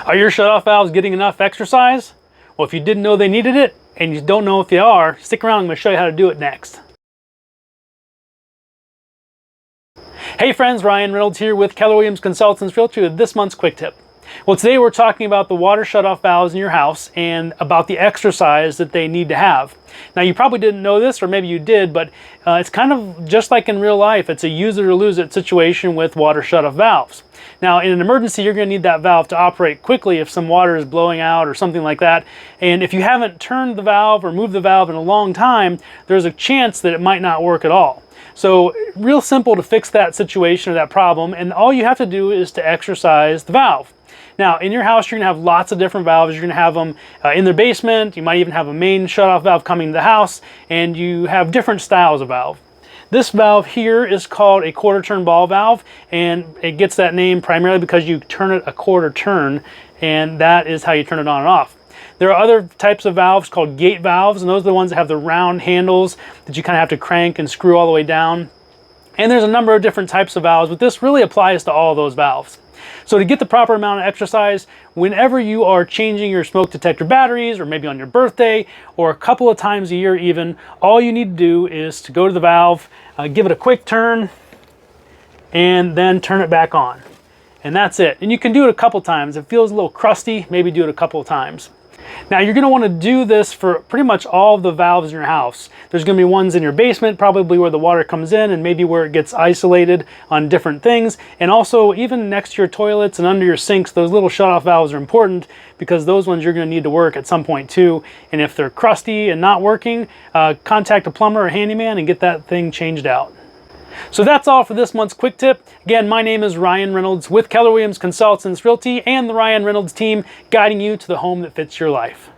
Are your shutoff valves getting enough exercise? Well, if you didn't know they needed it, and you don't know if they are, stick around, I'm going to show you how to do it next. Hey friends, Ryan Reynolds here with Keller Williams Consultants Realty with this month's quick tip. Well, today we're talking about the water shutoff valves in your house and about the exercise that they need to have. Now, you probably didn't know this, or maybe you did, but it's kind of just like in real life. It's a use it or lose it situation with water shutoff valves. Now, in an emergency, you're going to need that valve to operate quickly if some water is blowing out or something like that. And if you haven't turned the valve or moved the valve in a long time, there's a chance that it might not work at all. So real simple to fix that situation or that problem, and all you have to do is to exercise the valve. Now, in your house, you're going to have lots of different valves. You're going to have them in the basement. You might even have a main shutoff valve coming to the house, and you have different styles of valve. This valve here is called a quarter turn ball valve, and it gets that name primarily because you turn it a quarter turn, and that is how you turn it on and off. There are other types of valves called gate valves, and those are the ones that have the round handles that you kind of have to crank and screw all the way down. And there's a number of different types of valves, but this really applies to all of those valves. So to get the proper amount of exercise, whenever you are changing your smoke detector batteries, or maybe on your birthday, or a couple of times a year even, all you need to do is to go to the valve, give it a quick turn, and then turn it back on. And that's it. And you can do it a couple times. If it feels a little crusty, maybe do it a couple of times. Now, you're going to want to do this for pretty much all of the valves in your house. There's going to be ones in your basement, probably where the water comes in, and maybe where it gets isolated on different things. And also, even next to your toilets and under your sinks, those little shutoff valves are important because those ones you're going to need to work at some point too. And if they're crusty and not working, contact a plumber or handyman and get that thing changed out. So that's all for this month's quick tip. Again, my name is Ryan Reynolds with Keller Williams Consultants Realty and the Ryan Reynolds team, guiding you to the home that fits your life.